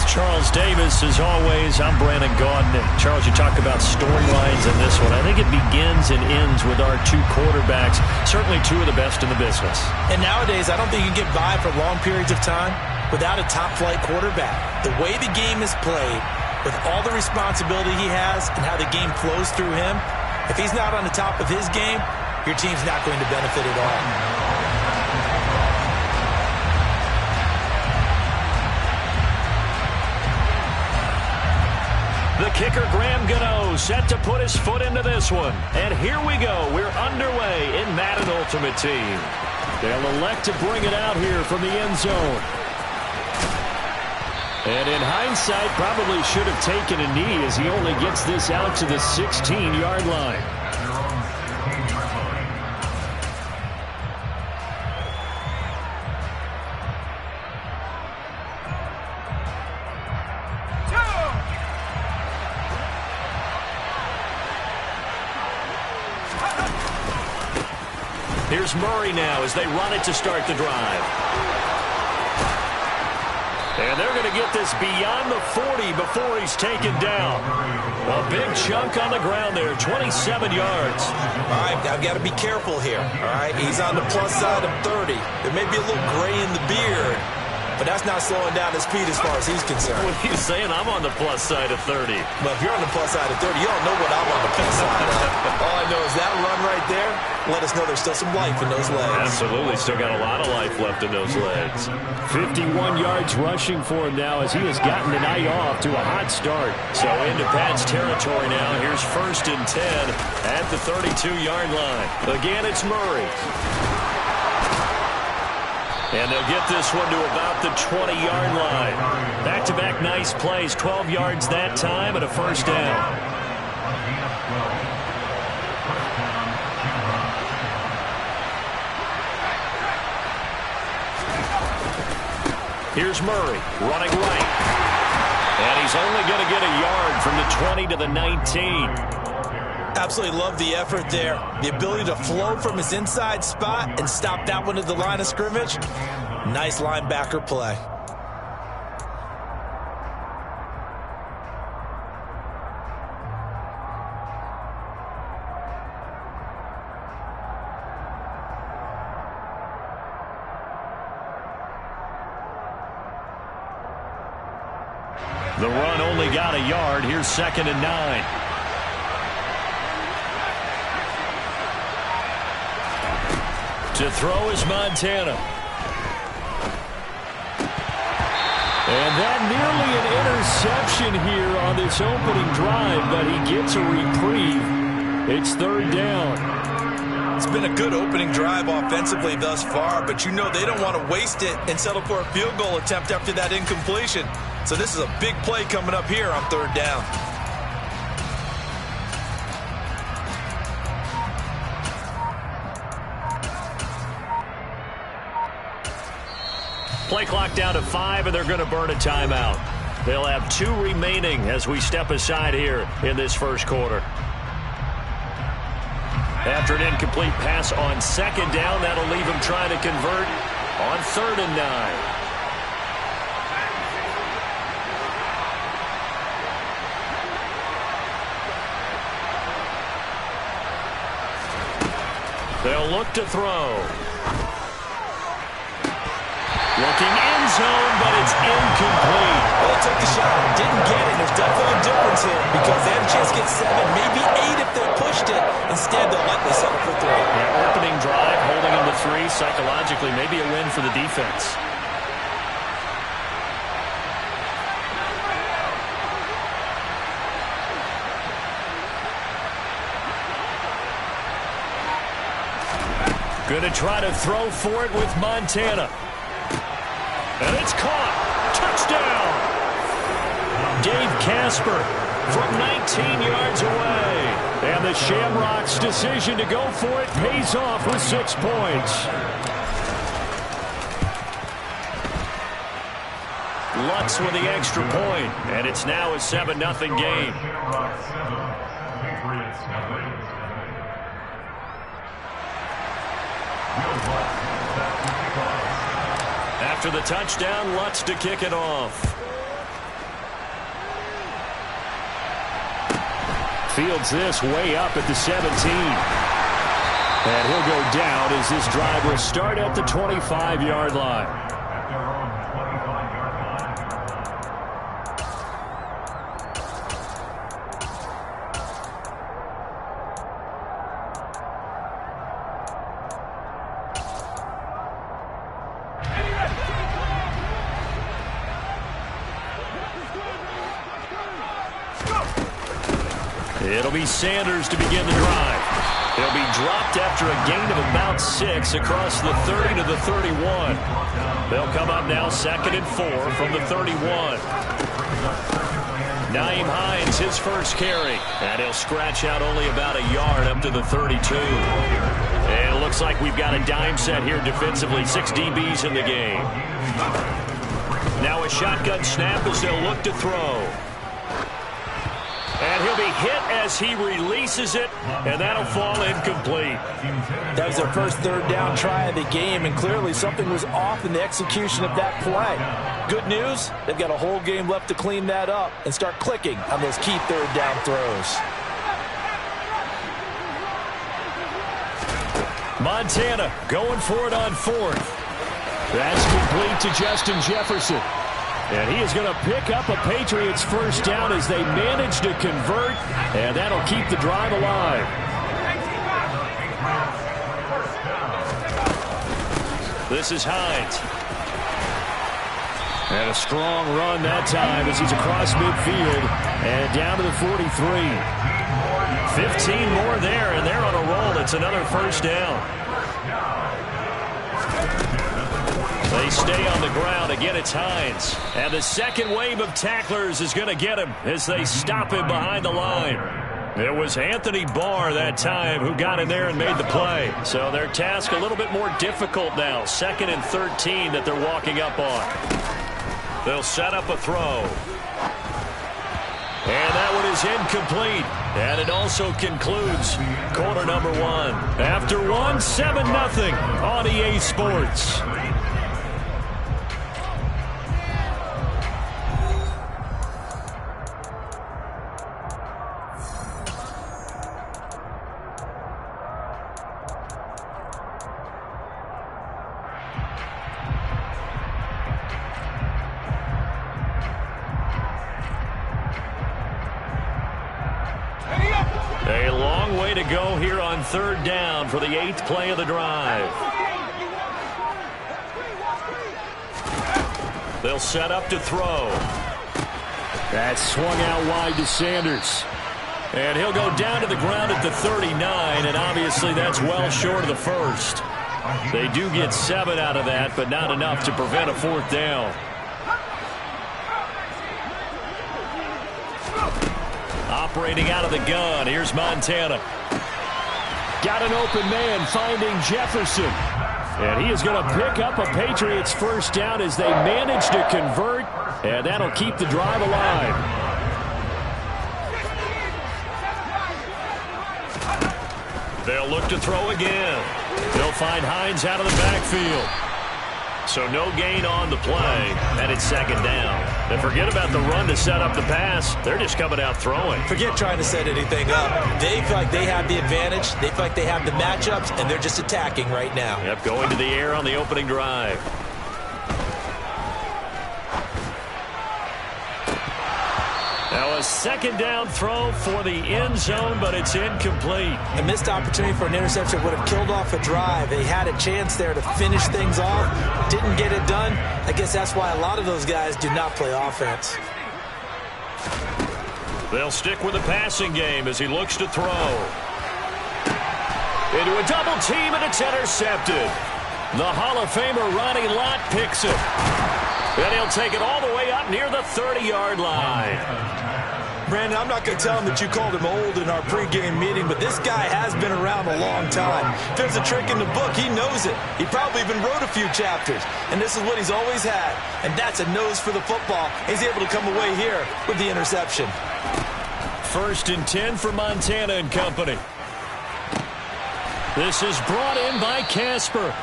Charles Davis, as always, I'm Brandon Gaudin. Charles, you talk about storylines in this one. I think it begins and ends with our two quarterbacks, certainly two of the best in the business. And nowadays, I don't think you can get by for long periods of time without a top-flight quarterback. The way the game is played, with all the responsibility he has and how the game flows through him, if he's not on the top of his game, your team's not going to benefit at all. The kicker, Graham Gano, set to put his foot into this one. And here we go. We're underway in Madden Ultimate Team. They'll elect to bring it out here from the end zone. And in hindsight, probably should have taken a knee as he only gets this out to the 16-yard line. Here's Murray now as they run it to start the drive. And they're going to get this beyond the 40 before he's taken down. A big chunk on the ground there, 27 yards. All right, I've got to be careful here. All right, he's on the plus side of 30. There may be a little gray in the beard, but that's not slowing down his speed as far as he's concerned. What are you saying? I'm on the plus side of 30. Well, if you're on the plus side of 30, you don't know what I'm on the plus side of. All I know is that run right there let us know there's still some life in those legs. Absolutely. Still got a lot of life left in those legs. 51 yards rushing for him now as he has gotten the night off to a hot start. So into Pat's territory now. Here's 1st and 10 at the 32-yard line. Again, it's Murray. And they'll get this one to about the 20-yard line. Back-to-back nice plays. 12 yards that time and a 1st down. Here's Murray running right. And he's only going to get a yard from the 20 to the 19. Absolutely love the effort there. The ability to flow from his inside spot and stop that one at the line of scrimmage. Nice linebacker play. The run only got a yard. Here's 2nd and 9. To throw is Montana. And that nearly an interception here on this opening drive, but he gets a reprieve. It's 3rd down. It's been a good opening drive offensively thus far, but you know they don't want to waste it and settle for a field goal attempt after that incompletion. So this is a big play coming up here on 3rd down. Play clock down to 5, and they're going to burn a timeout. They'll have 2 remaining as we step aside here in this 1st quarter. After an incomplete pass on 2nd down, that'll leave him trying to convert on 3rd and 9. They'll look to throw. Looking end zone, but it's incomplete. Well, they took the shot, didn't get it. There's definitely a difference here because they had a chance to get 7, maybe 8 if they pushed it. Instead, they'll likely settle for 3. Yeah, opening drive, holding him to 3, psychologically, maybe a win for the defense. Going to try to throw for it with Montana. And it's caught. Touchdown. Dave Casper from 19 yards away. And the Shamrocks' decision to go for it pays off with 6 points. Lutz with the extra point. And it's now a 7-0 game. After the touchdown, Lutz to kick it off. Fields this way up at the 17. And he'll go down as this drive will start at the 25-yard line. It'll be Sanders to begin the drive. He'll be dropped after a gain of about 6 across the 30 to the 31. They'll come up now 2nd and 4 from the 31. Nyheim Hines, his first carry. And he'll scratch out only about a yard up to the 32. And it looks like we've got a dime set here defensively. 6 DBs in the game. Now a shotgun snap as they'll look to throw. And he'll be hit as he releases it, and that'll fall incomplete. That was their first third down try of the game, and clearly something was off in the execution of that play. Good news, they've got a whole game left to clean that up and start clicking on those key third down throws. Montana going for it on 4th. That's complete to Justin Jefferson. And he is going to pick up a Patriots first down as they manage to convert, and that'll keep the drive alive. This is Hines. And a strong run that time as he's across midfield and down to the 43. 15 more there, and they're on a roll. It's another first down. They stay on the ground. Again, it's Hines. And the second wave of tacklers is going to get him as they stop him behind the line. It was Anthony Barr that time who got in there and made the play. So their task a little bit more difficult now. 2nd and 13 that they're walking up on. They'll set up a throw. And that one is incomplete. And it also concludes quarter number 1. After 1, 7-0 on EA Sports. A long way to go here on 3rd down for the 8th play of the drive. They'll set up to throw. That swung out wide to Sanders. And he'll go down to the ground at the 39, and obviously that's well short of the first. They do get 7 out of that, but not enough to prevent a 4th down. Operating out of the gun, here's Montana. Got an open man finding Jefferson. And he is going to pick up a Patriots first down as they manage to convert, and that'll keep the drive alive. They'll look to throw again. They'll find Hines out of the backfield. So no gain on the play, and it's 2nd down. And forget about the run to set up the pass. They're just coming out throwing. Forget trying to set anything up. They feel like they have the advantage. They feel like they have the matchups, and they're just attacking right now. Yep, going to the air on the opening drive. Now a 2nd down throw for the end zone, but it's incomplete. A missed opportunity for an interception would have killed off a drive. They had a chance there to finish things off. Didn't get it done. I guess that's why a lot of those guys do not play offense. They'll stick with the passing game as he looks to throw. Into a double team, and it's intercepted. The Hall of Famer Ronnie Lott picks it. And he'll take it all the way up near the 30-yard line. Brandon, I'm not going to tell him that you called him old in our pregame meeting, but this guy has been around a long time. If there's a trick in the book, he knows it. He probably even wrote a few chapters. And this is what he's always had. And that's a nose for the football. He's able to come away here with the interception. 1st and 10 for Montana and company. This is brought in by Casper.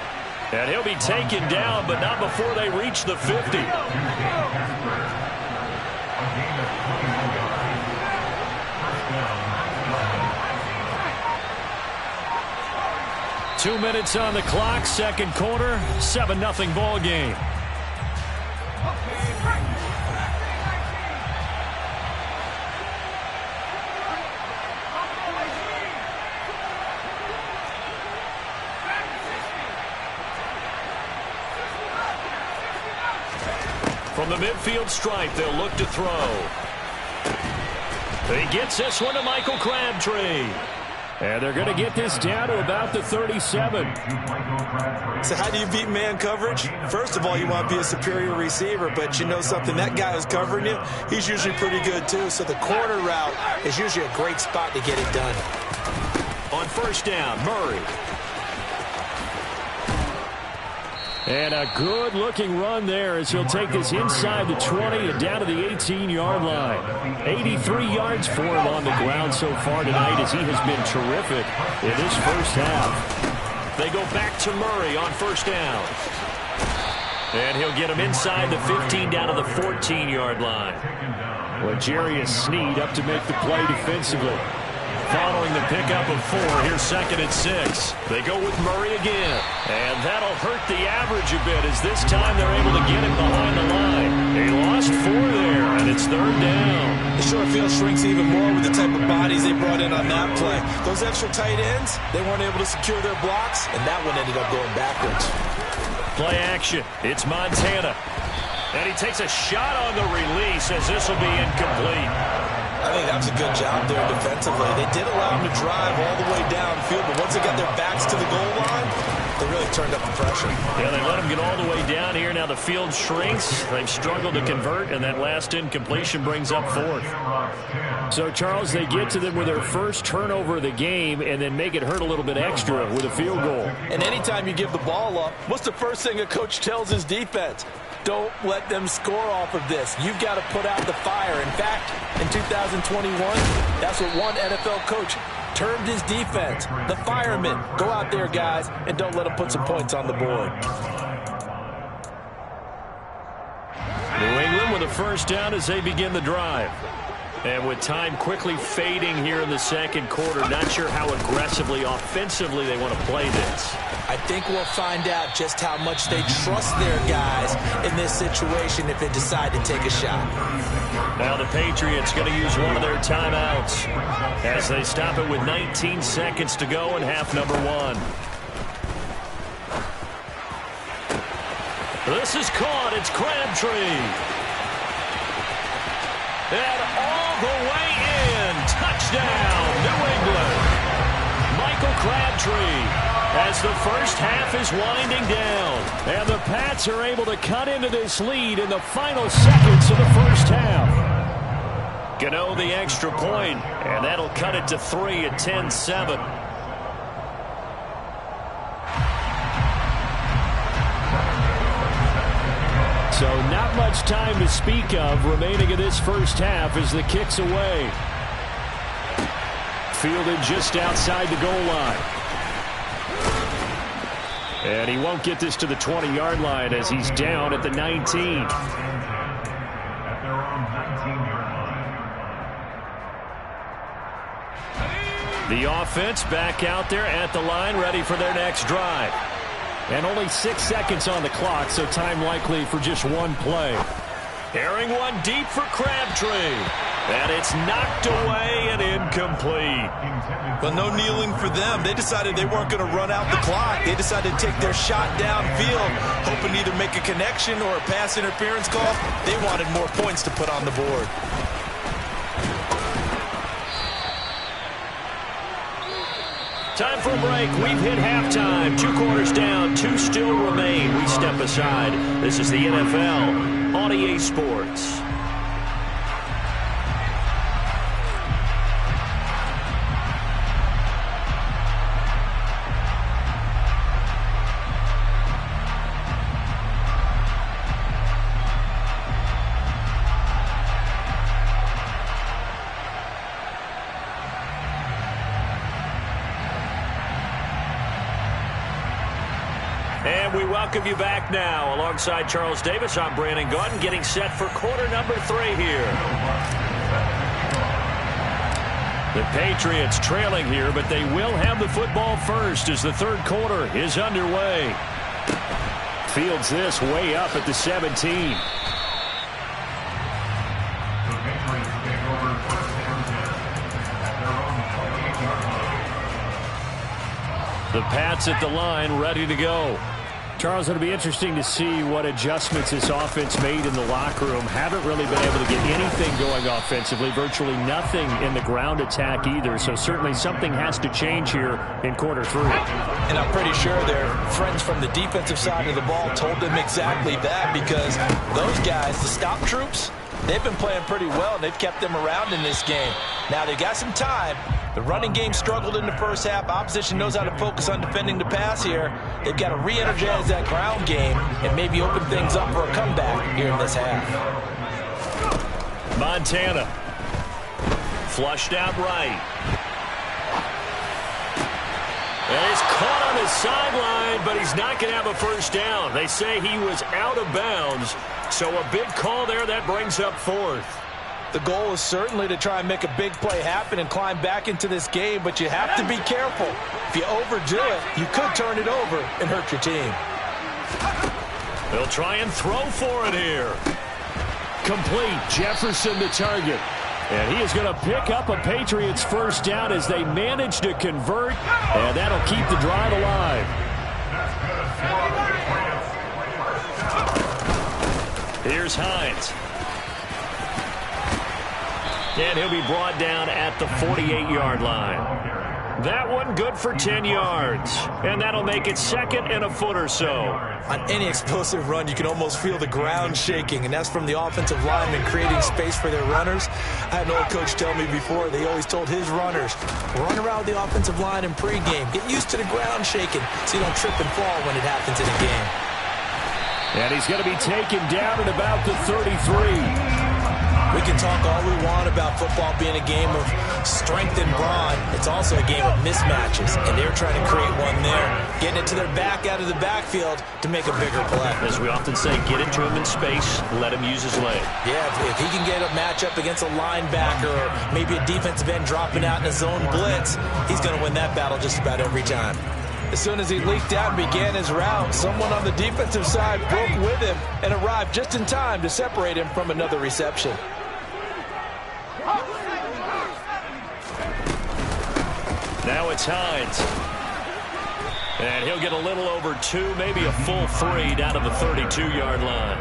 And he'll be taken down, but not before they reach the 50. 2 minutes on the clock, second quarter, 7-0 ball game. From the midfield stripe, they'll look to throw. He gets this one to Michael Crabtree. And they're going to get this down to about the 37. So how do you beat man coverage? First of all, you want to be a superior receiver, but you know something, that guy who's covering you, he's usually pretty good too. So the corner route is usually a great spot to get it done. On first down, Murray. And a good-looking run there as he'll take this inside the 20 and down to the 18-yard line. 83 yards for him on the ground so far tonight as he has been terrific in this first half. They go back to Murray on first down. And he'll get him inside the 15 down to the 14-yard line. L'Jarius Sneed up to make the play defensively. Following the pickup of 4, here's second and 6. They go with Murray again. And that'll hurt the average a bit as this time they're able to get him behind the line. They lost 4 there, and it's third down. The short field shrinks even more with the type of bodies they brought in on that play. Those extra tight ends, they weren't able to secure their blocks, and that one ended up going backwards. Play action. It's Montana. And he takes a shot on the release as this will be incomplete. I think that's a good job there defensively. They did allow him to drive all the way downfield, but once they got their backs to the goal line, they really turned up the pressure. Yeah, they let him get all the way down here. Now the field shrinks. They've struggled to convert, and that last incompletion brings up 4th. So, Charles, they get to them with their first turnover of the game and then make it hurt a little bit extra with a field goal. And anytime you give the ball up, what's the first thing a coach tells his defense? Don't let them score off of this. You've got to put out the fire. In fact, in 2021, that's what one NFL coach termed his defense. The firemen. Go out there, guys, and don't let them put some points on the board. New England with a first down as they begin the drive. And with time quickly fading here in the second quarter, not sure how aggressively, offensively they want to play this. I think we'll find out just how much they trust their guys in this situation if they decide to take a shot. Now the Patriots going to use one of their timeouts as they stop it with 19 seconds to go in half number 1. This is caught. It's Crabtree. And all the way in. Touchdown, New England. Michael Crabtree as the first half is winding down. And the Pats are able to cut into this lead in the final seconds of the first half. Gano the extra point, and that'll cut it to 3 at 10-7. So not much time to speak of remaining in this first half as the kick's away. Fielded just outside the goal line. And he won't get this to the 20-yard line as he's down at the 19. The offense back out there at the line, ready for their next drive. And only 6 seconds on the clock, so time likely for just one play. Airing one deep for Crabtree. And it's knocked away and incomplete. But no kneeling for them. They decided they weren't going to run out the clock. They decided to take their shot downfield, hoping to either make a connection or a pass interference call. They wanted more points to put on the board. Time for a break. We've hit halftime. 2 quarters down. 2 still remain. We step aside. This is the NFL on EA Sports. And we welcome you back now. Alongside Charles Davis, I'm Brandon Gaudin, getting set for quarter number 3 here. The Patriots trailing here, but they will have the football first as the third quarter is underway. Fields this way up at the 17. The Pats at the line, ready to go. Charles, it'll be interesting to see what adjustments this offense made in the locker room. Haven't really been able to get anything going offensively. Virtually nothing in the ground attack either. So certainly something has to change here in quarter three. And I'm pretty sure their friends from the defensive side of the ball told them exactly that, because those guys, the stop troops, they've been playing pretty well, and they've kept them around in this game. Now they've got some time. The running game struggled in the first half. Opposition knows how to focus on defending the pass here. They've got to re-energize that ground game and maybe open things up for a comeback here in this half. Montana. Flushed out right. And he's caught on his sideline, but he's not going to have a first down. They say he was out of bounds. So a big call there that brings up fourth. The goal is certainly to try and make a big play happen and climb back into this game, but you have to be careful. If you overdo it, you could turn it over and hurt your team. They'll try and throw for it here. Complete. Jefferson the target. And he is going to pick up a Patriots first down as they manage to convert, and that'll keep the drive alive. Here's Hines. And he'll be brought down at the 48-yard line. That one good for 10 yards. And that'll make it second and a foot or so. On any explosive run, you can almost feel the ground shaking, and that's from the offensive linemen creating space for their runners. I had an old coach tell me before, they always told his runners, run around the offensive line in pregame. Get used to the ground shaking so you don't trip and fall when it happens in a game. And he's going to be taken down at about the 33. We can talk all we want about football being a game of strength and brawn. It's also a game of mismatches, and they're trying to create one there, getting it to their back out of the backfield to make a bigger play. As we often say, get it to him in space, let him use his leg. Yeah, if he can get a matchup against a linebacker or maybe a defensive end dropping out in a zone blitz, he's going to win that battle just about every time. As soon as he leaked out and began his route, someone on the defensive side broke with him and arrived just in time to separate him from another reception. Now it's Hines. And he'll get a little over 2, maybe a full 3 down to the 32-yard line.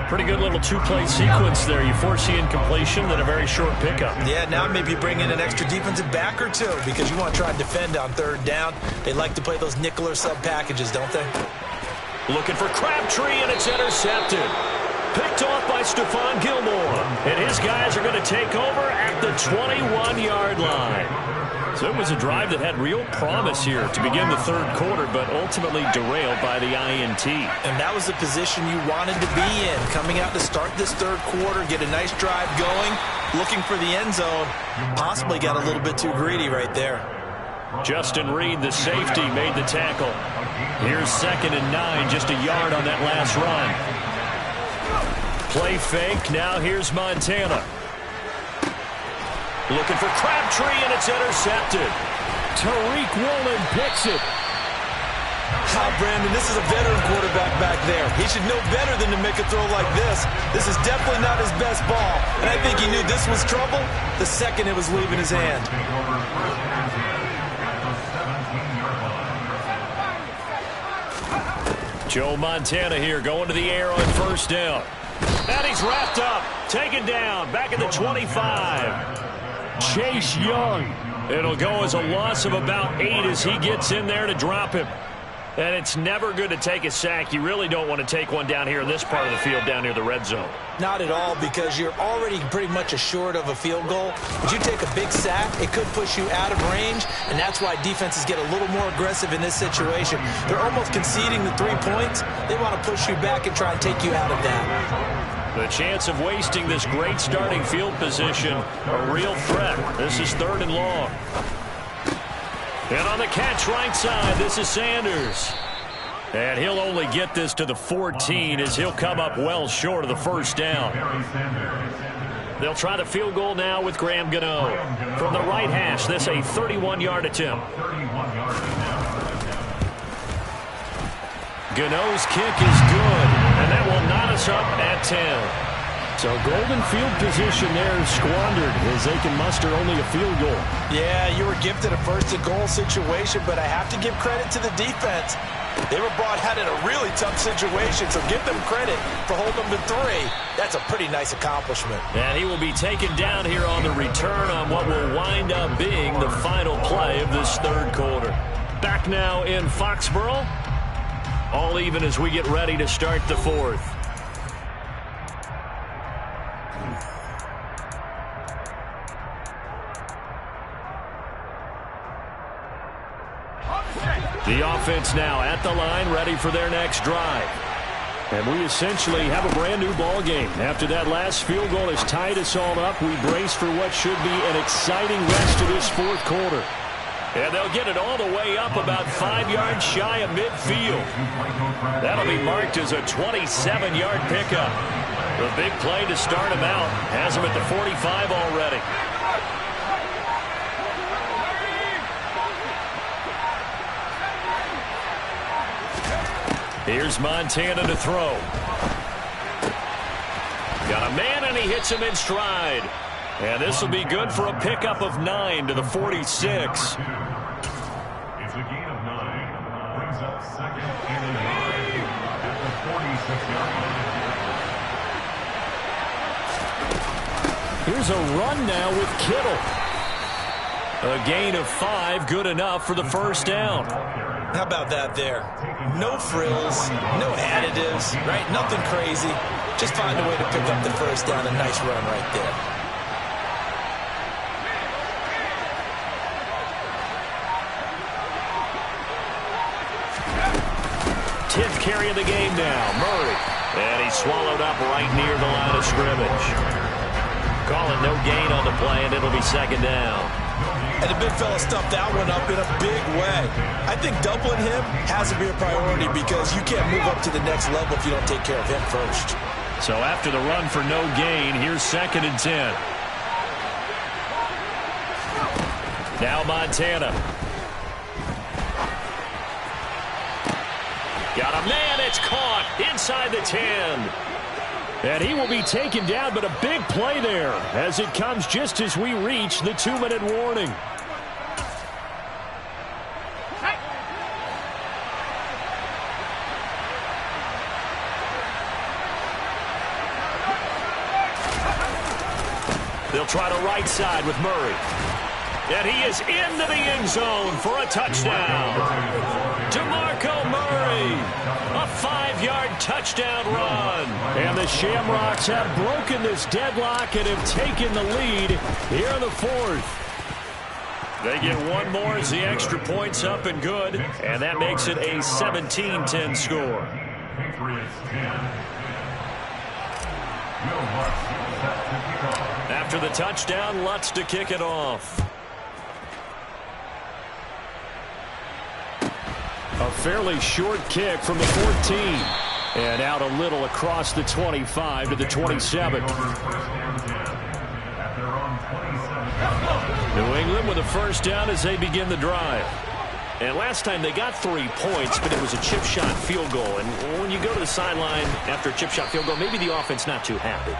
Pretty good little two-play sequence there. You foresee incompletion, then a very short pickup. Yeah, now maybe bring in an extra defensive back or two because you want to try and defend on third down. They like to play those nickel or sub packages, don't they? Looking for Crabtree, and it's intercepted. Picked off by Stephon Gilmore. And his guys are going to take over at the 21-yard line. So it was a drive that had real promise here to begin the third quarter, but ultimately derailed by the INT. And that was the position you wanted to be in, coming out to start this third quarter, get a nice drive going, looking for the end zone. Possibly got a little bit too greedy right there. Justin Reed, the safety, made the tackle. Here's 2nd and 9, just a yard on that last run. Play fake, now here's Montana. Looking for Crabtree, and it's intercepted. Tariq Woolen picks it. Brandon, this is a veteran quarterback back there. He should know better than to make a throw like this. This is definitely not his best ball, and I think he knew this was trouble the second it was leaving his hand. Joe Montana here going to the air on first down. And he's wrapped up, taken down, back at the 25. Chase Young. It'll go as a loss of about 8 as he gets in there to drop him. And it's never good to take a sack. You really don't want to take one down here in this part of the field down near the red zone. Not at all, because you're already pretty much assured of a field goal. But you take a big sack, it could push you out of range, and that's why defenses get a little more aggressive in this situation. They're almost conceding the 3 points. They want to push you back and try and take you out of that. The chance of wasting this great starting field position, a real threat. This is 3rd and long. And on the catch right side, this is Sanders. And he'll only get this to the 14 as he'll come up well short of the first down. They'll try the field goal now with Graham Gano. From the right hash, this a 31-yard attempt. Gano's kick is good, and that will knot us up at 10. So golden field position there squandered as they can muster only a field goal. Yeah, you were gifted a first-and-goal situation, but I have to give credit to the defense. They were brought out in a really tough situation, so give them credit for holding them to 3. That's a pretty nice accomplishment. And he will be taken down here on the return on what will wind up being the final play of this third quarter. Back now in Foxborough. All even as we get ready to start the fourth. The offense now at the line, ready for their next drive. And we essentially have a brand new ball game. After that last field goal has tied us all up, we brace for what should be an exciting rest of this fourth quarter. And they'll get it all the way up about 5 yards shy of midfield. That'll be marked as a 27-yard pickup. The big play to start him out has him at the 45 already. Here's Montana to throw. Got a man, and he hits him in stride. And this will be good for a pickup of 9 to the 46. It's a gain of 9. Brings up second and 9 at the 46-yard line. Here's a run now with Kittle. A gain of 5, good enough for the first down. How about that there? No frills, no additives, right? Nothing crazy. Just find a way to pick up the first down. A nice run right there. 10th carry of the game now, Murray. And he's swallowed up right near the line of scrimmage. Calling no gain on the play, and it'll be second down. And the big fella stuffed that one up in a big way. I think doubling him has to be a priority because you can't move up to the next level if you don't take care of him first. So after the run for no gain, here's second and 10. Now Montana. Got a man, it's caught inside the 10. And he will be taken down, but a big play there as it comes just as we reach the 2-minute warning. They'll try to right side with Murray. And he is into the end zone for a touchdown. DeMarco Murray, a 5-yard touchdown run. And the Shamrocks have broken this deadlock and have taken the lead here in the fourth. They get one more as the extra point's up and good. And that makes it a 17-10 score. After the touchdown, Lutz to kick it off. A fairly short kick from the 14. And out a little across the 25 to the 27. New England with a first down as they begin the drive. And last time they got 3 points, but it was a chip shot field goal. And when you go to the sideline after a chip shot field goal, maybe the offense not too happy.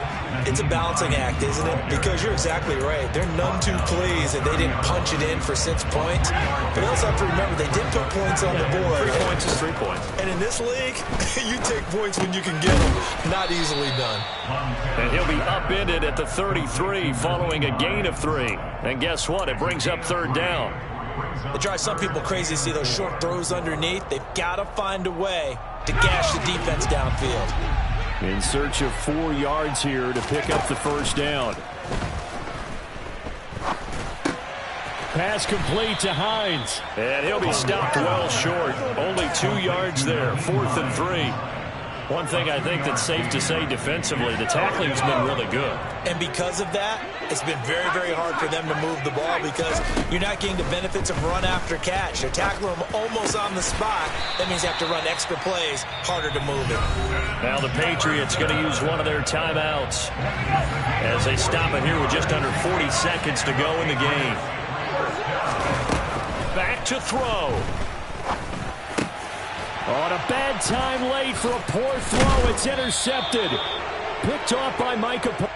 It's a balancing act, isn't it? Because you're exactly right. They're none too pleased that they didn't punch it in for 6 points. But they also have to remember they did put points on the board. 3 points is 3 points. And in this league, you take points when you can get them. Not easily done. And he'll be upended at the 33 following a gain of 3. And guess what? It brings up third down. It drives some people crazy to see those short throws underneath. They've got to find a way to gash the defense downfield. In search of 4 yards here to pick up the first down. Pass complete to Hines. And he'll be stopped well short. Only 2 yards there. 4th and 3. One thing I think that's safe to say defensively, the tackling's been really good. And because of that, it's been very, very hard for them to move the ball because you're not getting the benefits of run after catch. They're tackling them almost on the spot. That means you have to run extra plays, harder to move it. Now the Patriots going to use one of their timeouts as they stop it here with just under 40 seconds to go in the game. Back to throw. On a bad time late for a poor throw. It's intercepted. Picked off by Micah.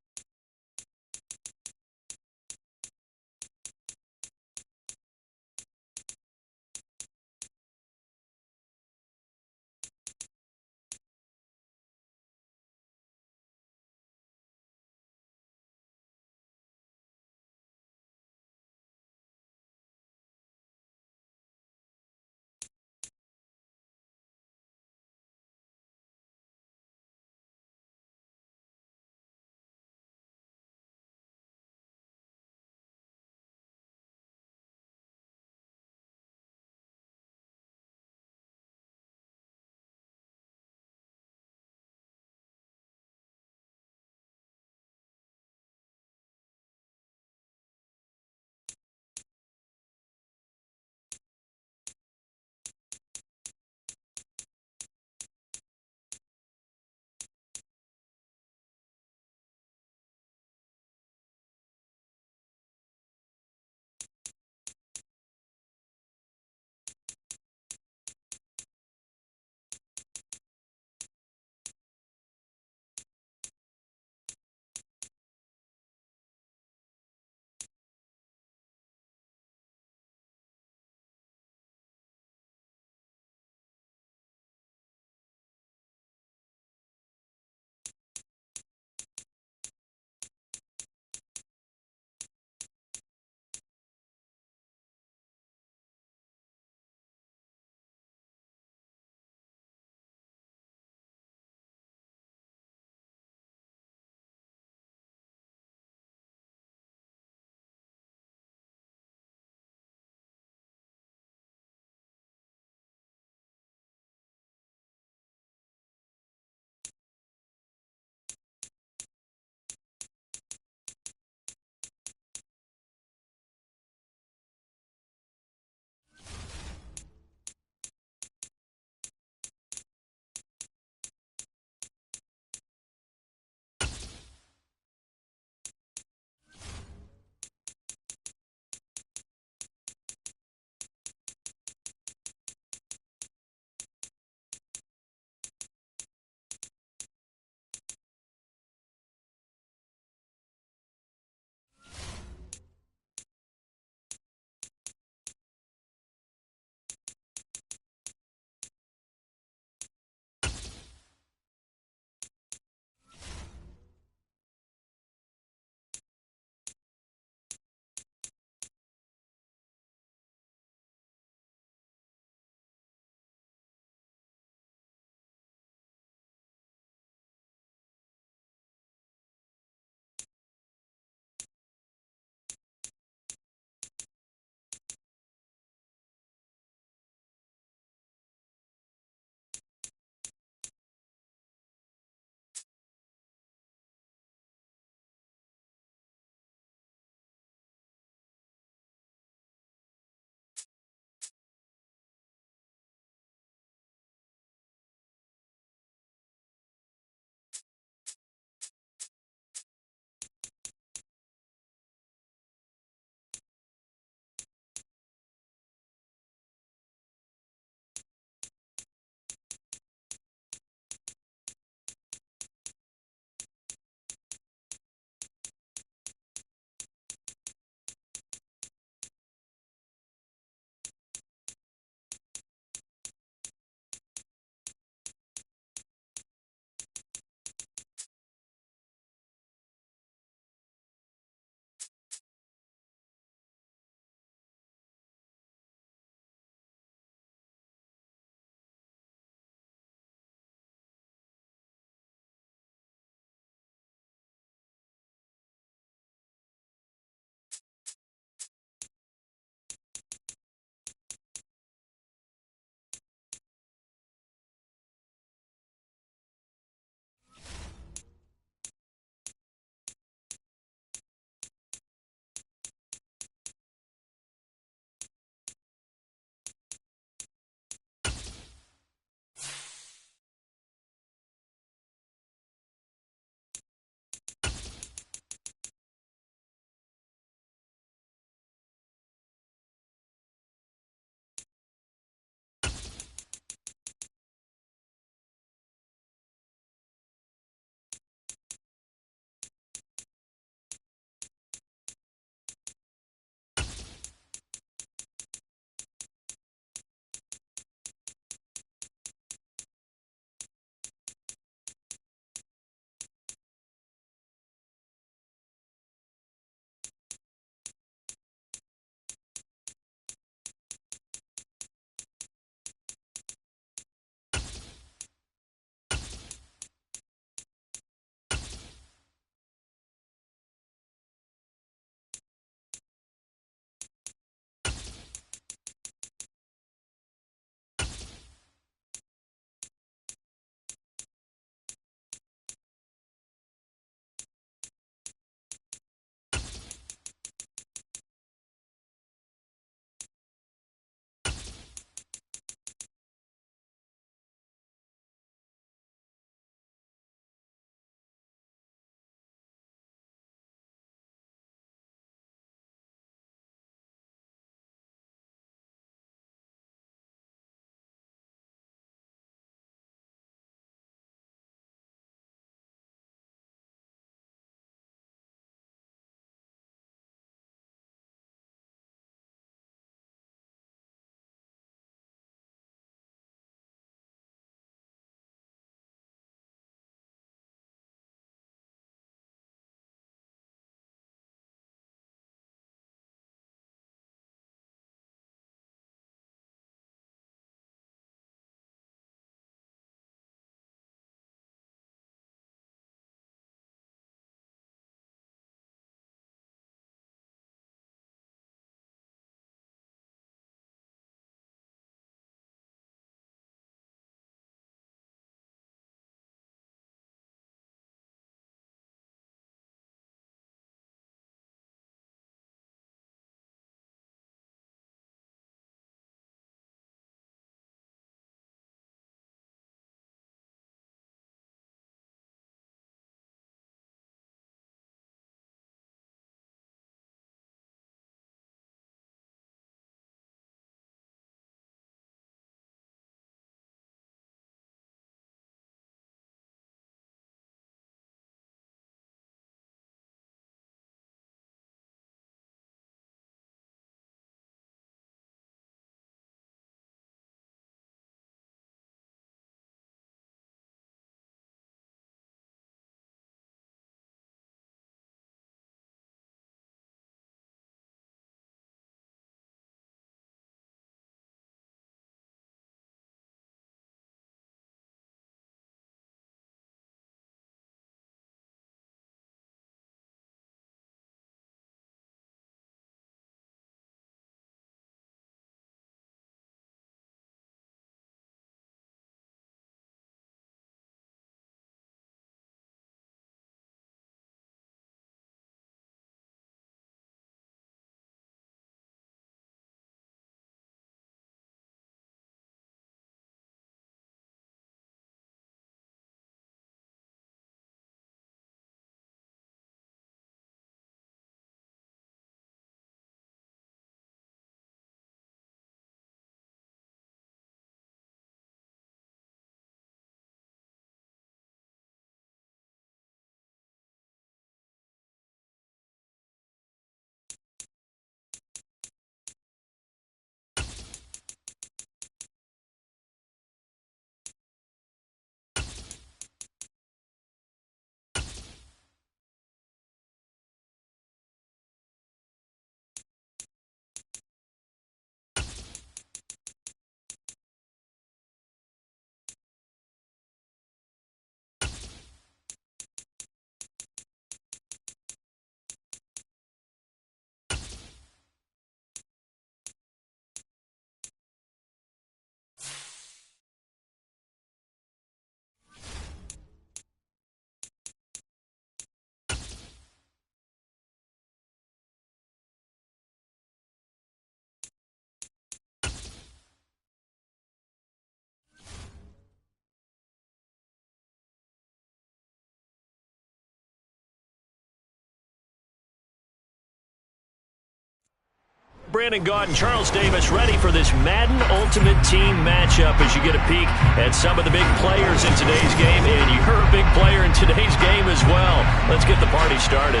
Brandon Gaudin, Charles Davis, ready for this Madden Ultimate Team matchup as you get a peek at some of the big players in today's game, and you're a big player in today's game as well. Let's get the party started.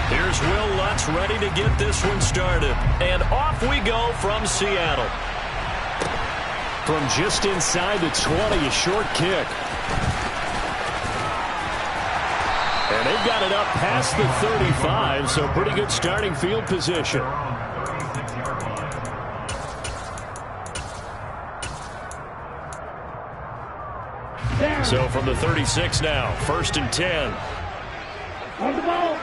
Here's Will Lutz ready to get this one started. And off we go from Seattle. From just inside the 20, a short kick. And they've got it up past the 35, so pretty good starting field position. So from the 36 now, 1st and 10. On the ball.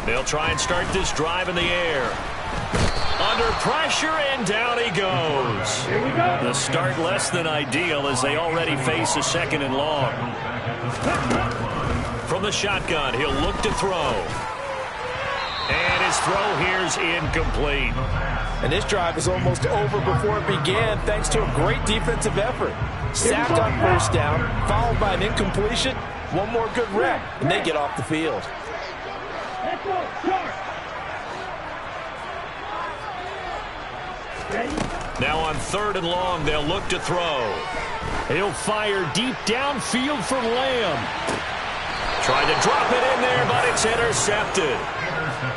They'll try and start this drive in the air. Under pressure, and down he goes. Here we go. The start less than ideal as they already face a 2nd and long. From the shotgun, he'll look to throw. And his throw here's incomplete. And this drive is almost over before it began thanks to a great defensive effort. Sack on 1st down, followed by an incompletion. One more good rep, and they get off the field. Let's go. Start. Now on 3rd and long, they'll look to throw. He'll fire deep downfield for Lamb. Tried to drop it in there, but it's intercepted.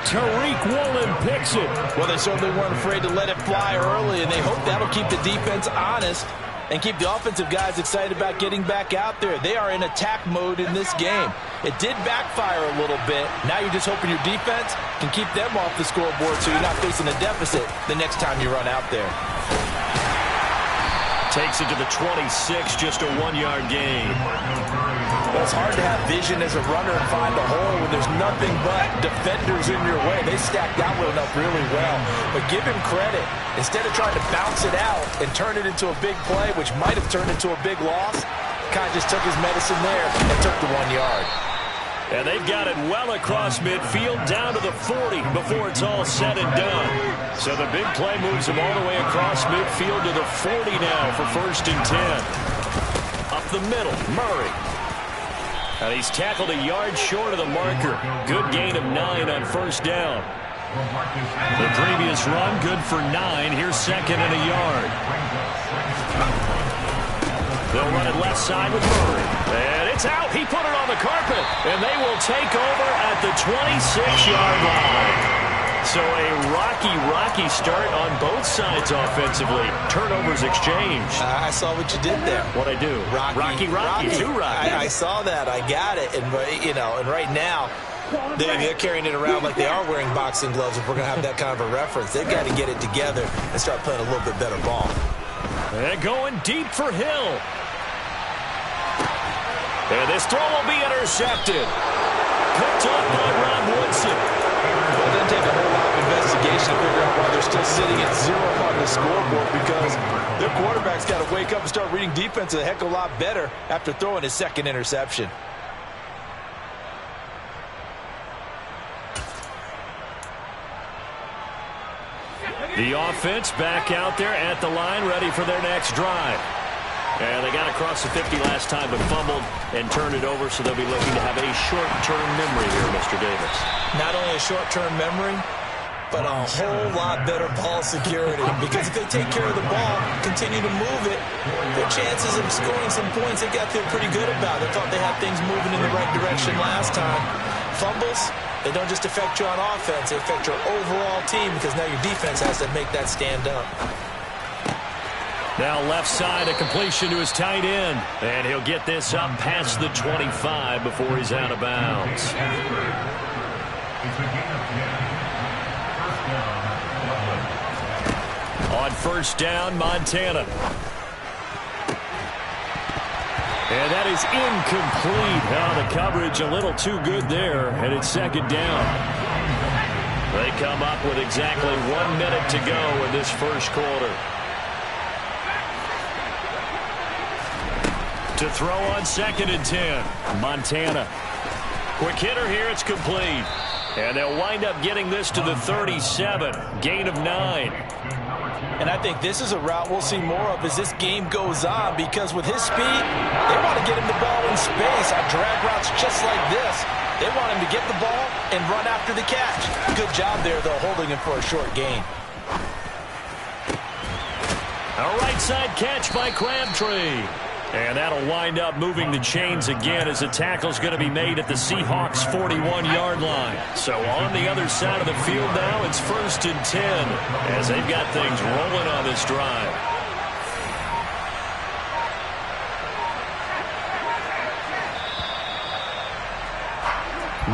Tariq Woolen picks it. Well, they certainly weren't afraid to let it fly early, and they hope that'll keep the defense honest and keep the offensive guys excited about getting back out there. They are in attack mode in this game. It did backfire a little bit. Now you're just hoping your defense can keep them off the scoreboard so you're not facing a deficit the next time you run out there. Takes it to the 26, just a 1-yard gain. Well, it's hard to have vision as a runner and find a hole when there's nothing but defenders in your way. They stacked that one up really well. But give him credit. Instead of trying to bounce it out and turn it into a big play, which might have turned into a big loss, kind of just took his medicine there and took the 1 yard. And they've got it well across midfield down to the 40 before it's all said and done. So the big play moves them all the way across midfield to the 40 now for 1st and 10. Up the middle, Murray. And he's tackled a yard short of the marker. Good gain of 9 on 1st down. The previous run, good for 9. Here's 2nd and a yard. They'll run it left side with Murray. And it's out. He put it on the carpet. And they will take over at the 26-yard line. So a rocky start on both sides offensively. Turnovers exchanged. I saw what you did there. What'd I do? Rocky. Too rocky. I saw that. I got it. And, and right now, they're carrying it around like they are wearing boxing gloves if we're going to have that kind of a reference. They've got to get it together and start playing a little bit better ball. And going deep for Hill. And this throw will be intercepted. Picked up by Ron Woodson. Well, it doesn't take a whole lot of investigation to figure out why they're still sitting at 0 on the scoreboard, because their quarterback's got to wake up and start reading defense a heck of a lot better after throwing his 2nd interception. The offense back out there at the line, ready for their next drive. And they got across the 50 last time, but fumbled and turned it over, so they'll be looking to have a short-term memory here, Mr. Davis. Not only a short-term memory, but a whole lot better ball security. Because if they take care of the ball, continue to move it, their chances of scoring some points, they got there pretty good about. They thought they had things moving in the right direction last time. Fumbles, they don't just affect you on offense, they affect your overall team, because now your defense has to make that stand up. Now left side, a completion to his tight end. And he'll get this up past the 25 before he's out of bounds. On 1st down, Montana. And that is incomplete. Now the coverage a little too good there, and it's 2nd down. They come up with exactly 1 minute to go in this 1st quarter. To throw on 2nd and 10. Montana. Quick hitter here. It's complete. And they'll wind up getting this to the 37. Gain of 9. And I think this is a route we'll see more of as this game goes on, because with his speed, they want to get him the ball in space on drag routes just like this. They want him to get the ball and run after the catch. Good job there, though, holding him for a short gain. A right side catch by Crabtree. And that'll wind up moving the chains again as the tackle's going to be made at the Seahawks' 41-yard line. So on the other side of the field now, it's 1st and 10 as they've got things rolling on this drive.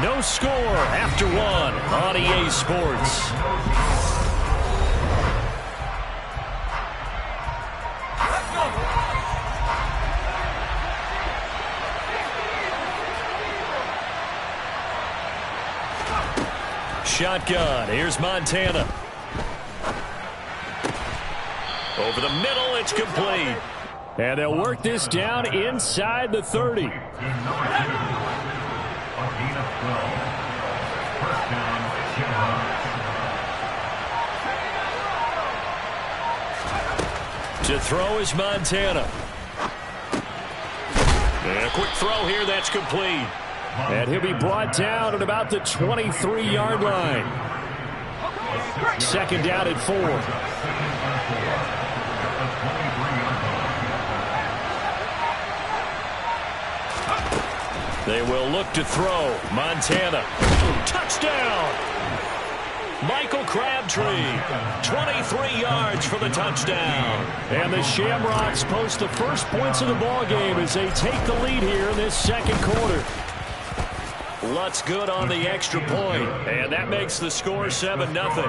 No score after 1 on EA Sports. Shotgun. Here's Montana. Over the middle, it's complete. And they'll work this down inside the 30. To throw is Montana. And a quick throw here, that's complete. And he'll be brought down at about the 23-yard line. 2nd down at 4. They will look to throw. Montana. Touchdown! Michael Crabtree, 23 yards for the touchdown. And the Shamrocks post the first points of the ball game as they take the lead here in this 2nd quarter. Lutz good on the extra point, and that makes the score 7-0.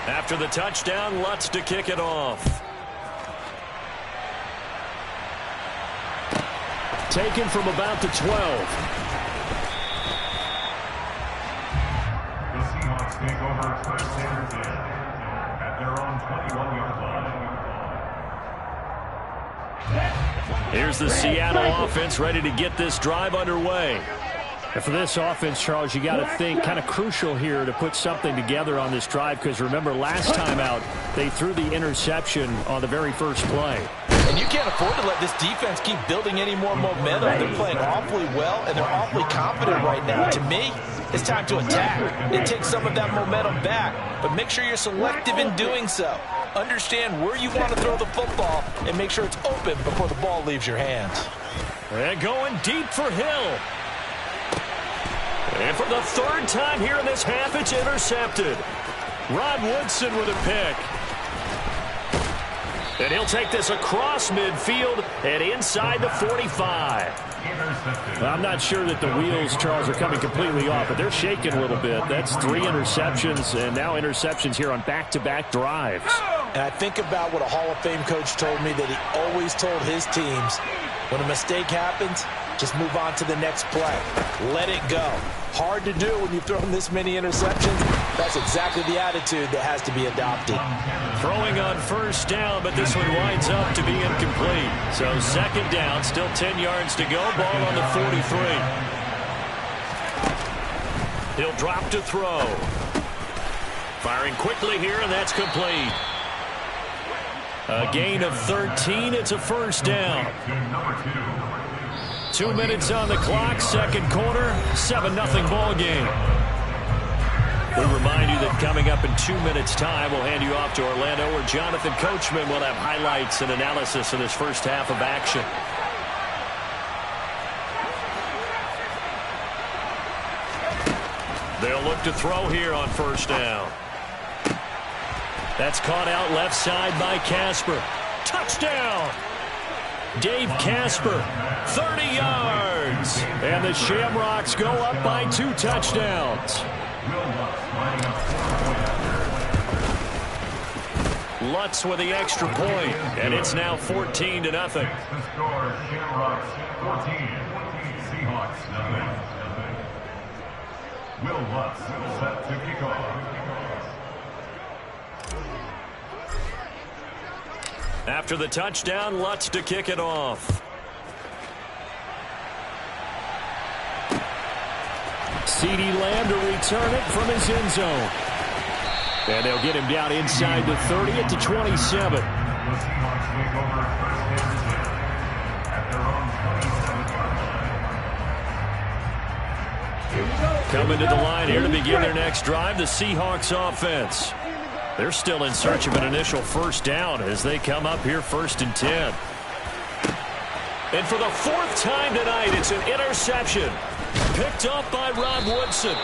After the touchdown, Lutz to kick it off. Taken from about the 12. The Seahawks take over 1st and 10 at their own 21-yard line. Here's the Seattle offense ready to get this drive underway. And for this offense, Charles, you got to think kind of crucial here to put something together on this drive, because remember last time out they threw the interception on the very first play. And you can't afford to let this defense keep building any more momentum. They're playing awfully well, and they're awfully confident right now. To me, it's time to attack and take some of that momentum back. But make sure you're selective in doing so. Understand where you want to throw the football and make sure it's open before the ball leaves your hands. And going deep for Hill. And for the 3rd time here in this half, it's intercepted. Rod Woodson with a pick. And he'll take this across midfield and inside the 45. I'm not sure that the wheels, Charles, are coming completely off, but they're shaking a little bit. That's 3 interceptions, and now interceptions here on back-to-back drives. And I think about what a Hall of Fame coach told me that he always told his teams, when a mistake happens, just move on to the next play. Let it go. Hard to do when you've thrown this many interceptions. That's exactly the attitude that has to be adopted. Throwing on 1st down, but this one winds up to be incomplete. So 2nd down, still 10 yards to go. Ball on the 43. He'll drop to throw. Firing quickly here, and that's complete. A gain of 13. It's a 1st down. 2 minutes on the clock, 2nd quarter, 7-0 ball game. We remind you that coming up in 2 minutes' time, we'll hand you off to Orlando, where Jonathan Coachman will have highlights and analysis of this first half of action. They'll look to throw here on 1st down. That's caught out left side by Casper. Touchdown! Dave Casper, 30 yards. And the Shamrocks go up by 2 touchdowns. Lutz with the extra point, and it's now 14-0. The score, Shamrocks 14, Seahawks 0. Will Lutz set to kick off. After the touchdown, Lutz to kick it off. CeeDee Lamb to return it from his end zone. And they'll get him down inside the 30 at the 27. The Seahawks take over first and 10 at their own 27-yard line. Coming to the line here to begin their next drive, the Seahawks offense. They're still in search of an initial first down as they come up here 1st and 10. And for the 4th time tonight, it's an interception. Picked up by Rod Woodson.